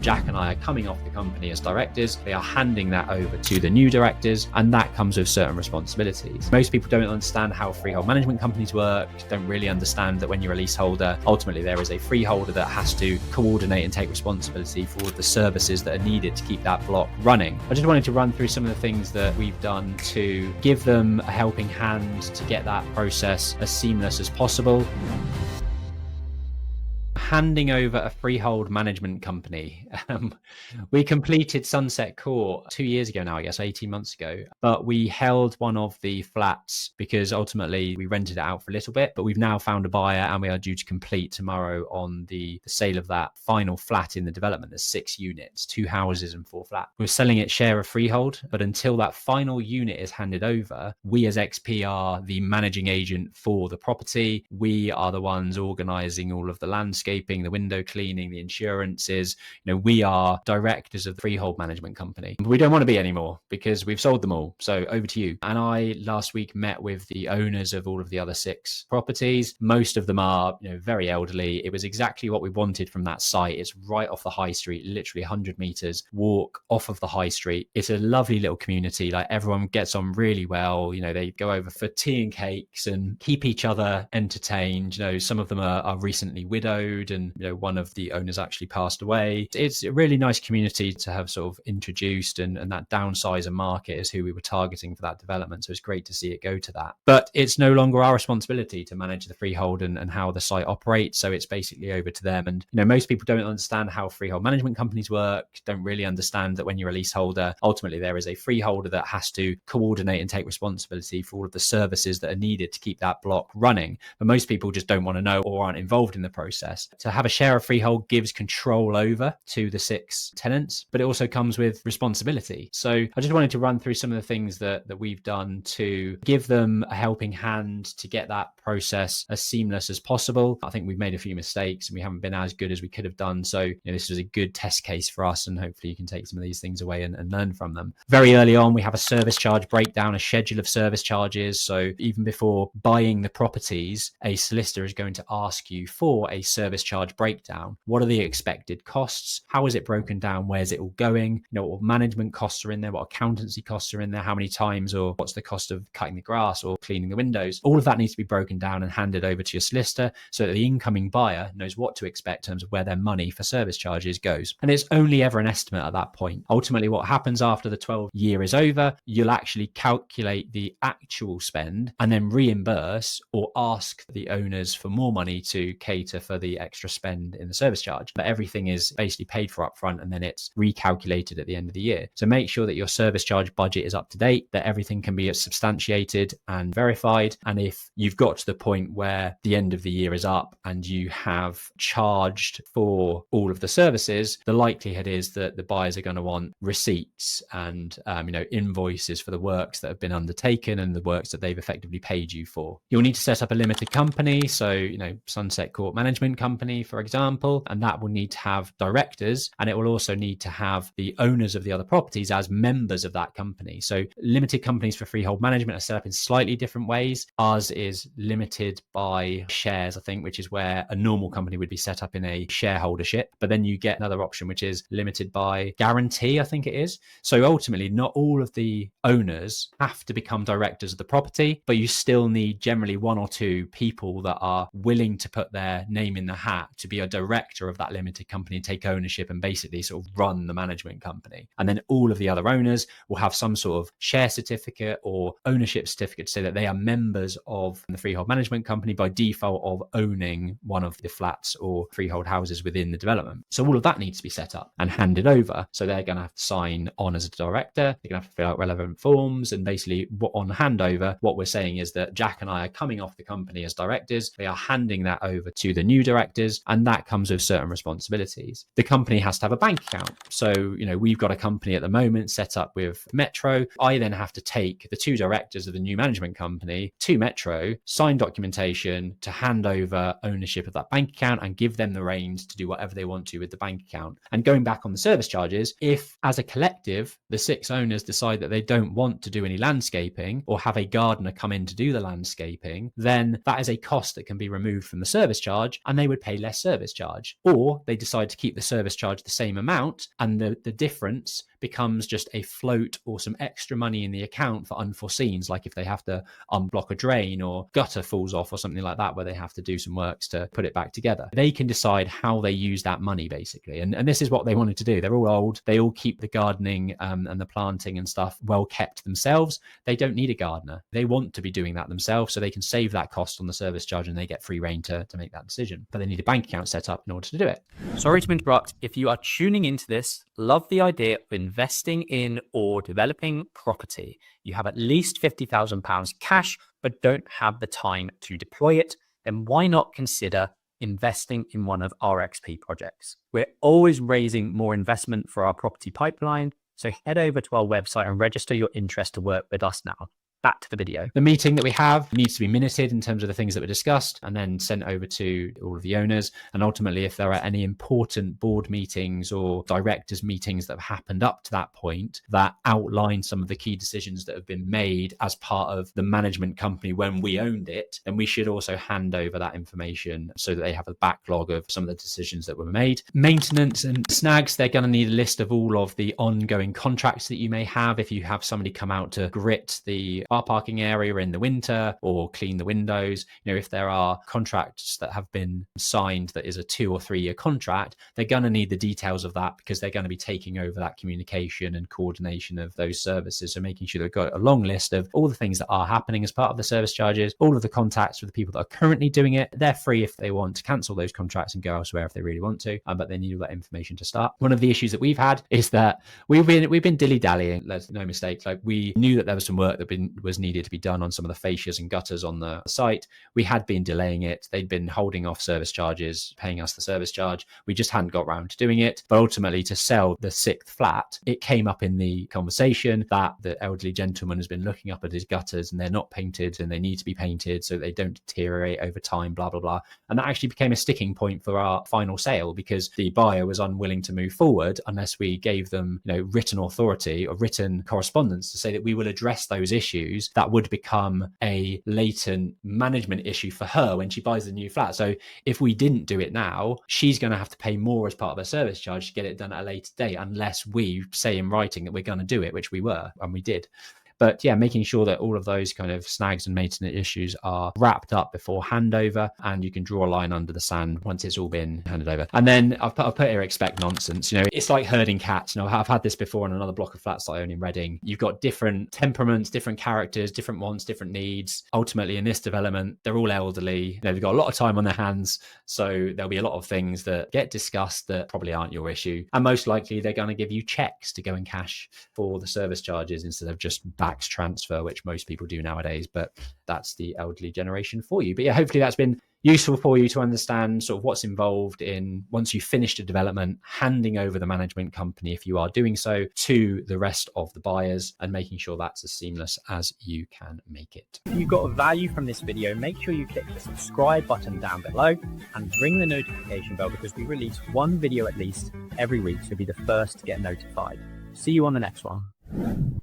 Jack and I are coming off the company as directors. We are handing that over to the new directors, and that comes with certain responsibilities. Most people don't understand how freehold management companies work, don't really understand that when you're a leaseholder, ultimately there is a freeholder that has to coordinate and take responsibility for all of the services that are needed to keep that block running. I just wanted to run through some of the things that we've done to give them a helping hand to get that process as seamless as possible. Handing over a freehold management company. We completed Sunset Court 2 years ago now, I guess 18 months ago, but we held one of the flats because ultimately we rented it out for a little bit, but we've now found a buyer and we are due to complete tomorrow on the sale of that final flat in the development. There's 6 units, 2 houses and 4 flats. We're selling it share of freehold, but until that final unit is handed over, we as XP are the managing agent for the property. We are the ones organising all of the landscape, the window cleaning, the insurances. We are directors of the freehold management company. But we don't want to be anymore because we've sold them all. So over to you. And I last week met with the owners of all of the other 6 properties. Most of them are, very elderly. It was exactly what we wanted from that site. It's right off the high street, literally 100 meters walk off of the high street. It's a lovely little community. Like everyone gets on really well. They go over for tea and cakes and keep each other entertained. Some of them are recently widowed, and one of the owners actually passed away. It's a really nice community to have sort of introduced, and that downsizer market is who we were targeting for that development. So it's great to see it go to that. But it's no longer our responsibility to manage the freehold and how the site operates. So it's basically over to them. And most people don't understand how freehold management companies work, don't really understand that when you're a leaseholder, ultimately there is a freeholder that has to coordinate and take responsibility for all of the services that are needed to keep that block running. But most people just don't want to know or aren't involved in the process. To have a share of freehold gives control over to the 6 tenants, but it also comes with responsibility. So I just wanted to run through some of the things that we've done to give them a helping hand to get that process as seamless as possible. I think we've made a few mistakes and we haven't been as good as we could have done. So this was a good test case for us, and hopefully you can take some of these things away and learn from them. Very early on, we have a service charge breakdown, a schedule of service charges. So even before buying the properties, a solicitor is going to ask you for a service charge breakdown. What are the expected costs? How is it broken down? Where's it all going? What management costs are in there? What accountancy costs are in there? How many times, or what's the cost of cutting the grass or cleaning the windows? All of that needs to be broken down and handed over to your solicitor so that the incoming buyer knows what to expect in terms of where their money for service charges goes. And it's only ever an estimate at that point. Ultimately, what happens after the 12 year is over, you'll actually calculate the actual spend and then reimburse or ask the owners for more money to cater for the extra spend in the service charge. But everything is basically paid for up front and then it's recalculated at the end of the year. So make sure that your service charge budget is up to date, that everything can be substantiated and verified. And if you've got to the point where the end of the year is up and you have charged for all of the services, the likelihood is that the buyers are going to want receipts and invoices for the works that have been undertaken and the works that they've effectively paid you for. You'll need to set up a limited company. So, Sunset Court Management Company, for example, and that will need to have directors, and it will also need to have the owners of the other properties as members of that company. So limited companies for freehold management are set up in slightly different ways. Ours is limited by shares, I think, which is where a normal company would be set up in a shareholdership. But then you get another option, which is limited by guarantee, I think it is. So ultimately, not all of the owners have to become directors of the property, but you still need generally 1 or 2 people that are willing to put their name in the hat to be a director of that limited company and take ownership and basically sort of run the management company. And then all of the other owners will have some sort of share certificate or ownership certificate to say that they are members of the freehold management company by default of owning one of the flats or freehold houses within the development. So all of that needs to be set up and handed over. So they're going to have to sign on as a director. They're going to have to fill out relevant forms. And basically on handover, what we're saying is that Jack and I are coming off the company as directors. They are handing that over to the new directors, and that comes with certain responsibilities. The company has to have a bank account. So, we've got a company at the moment set up with Metro. I then have to take the 2 directors of the new management company to Metro, sign documentation to hand over ownership of that bank account and give them the reins to do whatever they want to with the bank account. And going back on the service charges, if as a collective, the 6 owners decide that they don't want to do any landscaping or have a gardener come in to do the landscaping, then that is a cost that can be removed from the service charge and they would pay less service charge, or they decide to keep the service charge the same amount, and the difference becomes just a float or some extra money in the account for unforeseens, like if they have to unblock a drain or gutter falls off or something like that, where they have to do some works to put it back together. They can decide how they use that money, basically. And this is what they wanted to do. They're all old. They all keep the gardening and the planting and stuff well kept themselves. They don't need a gardener. They want to be doing that themselves, so they can save that cost on the service charge and they get free rein to make that decision. But they need a bank account set up in order to do it. Sorry to interrupt. If you are tuning into this, love the idea of investing in or developing property, you have at least £50,000 cash, but don't have the time to deploy it, then why not consider investing in one of our XP projects? We're always raising more investment for our property pipeline, so head over to our website and register your interest to work with us now. Back to the video. The meeting that we have needs to be minuted in terms of the things that were discussed and then sent over to all of the owners. And ultimately, if there are any important board meetings or directors meetings that have happened up to that point that outline some of the key decisions that have been made as part of the management company when we owned it, then we should also hand over that information so that they have a backlog of some of the decisions that were made. Maintenance and snags, they're going to need a list of all of the ongoing contracts that you may have. If you have somebody come out to grit the car parking area in the winter or clean the windows, if there are contracts that have been signed that is a 2 or 3 year contract, they're going to need the details of that because they're going to be taking over that communication and coordination of those services. So making sure they've got a long list of all the things that are happening as part of the service charges, all of the contacts with the people that are currently doing it. They're free if they want to cancel those contracts and go elsewhere if they really want to, but they need all that information to start. One of the issues that we've had is that we've been dilly-dallying. There's no mistake. Like, we knew that there was some work that was needed to be done on some of the fascias and gutters on the site. We had been delaying it. They'd been holding off service charges, paying us the service charge. We just hadn't got around to doing it. But ultimately, to sell the 6th flat, it came up in the conversation that the elderly gentleman has been looking up at his gutters and they're not painted and they need to be painted so they don't deteriorate over time, blah, blah, blah. And that actually became a sticking point for our final sale because the buyer was unwilling to move forward unless we gave them, written authority or written correspondence to say that we will address those issues that would become a latent management issue for her when she buys the new flat. So if we didn't do it now, she's going to have to pay more as part of her service charge to get it done at a later date, unless we say in writing that we're going to do it, which we were, and we did. But yeah, making sure that all of those kind of snags and maintenance issues are wrapped up before handover, and you can draw a line under the sand once it's all been handed over. And then I've put here, expect nonsense. It's like herding cats. I've had this before on another block of flats that I own in Reading. You've got different temperaments, different characters, different wants, different needs. Ultimately, in this development, they're all elderly. They've got a lot of time on their hands. So there'll be a lot of things that get discussed that probably aren't your issue. And most likely, they're going to give you checks to go and cash for the service charges instead of just backs transfer, which most people do nowadays. But that's the elderly generation for you. But yeah, hopefully that's been useful for you to understand sort of what's involved in, once you've finished a development, handing over the management company, if you are doing so, to the rest of the buyers, and making sure that's as seamless as you can make it. If you got value from this video, make sure you click the subscribe button down below and ring the notification bell, because we release one video at least every week, so be the first to get notified. See you on the next one.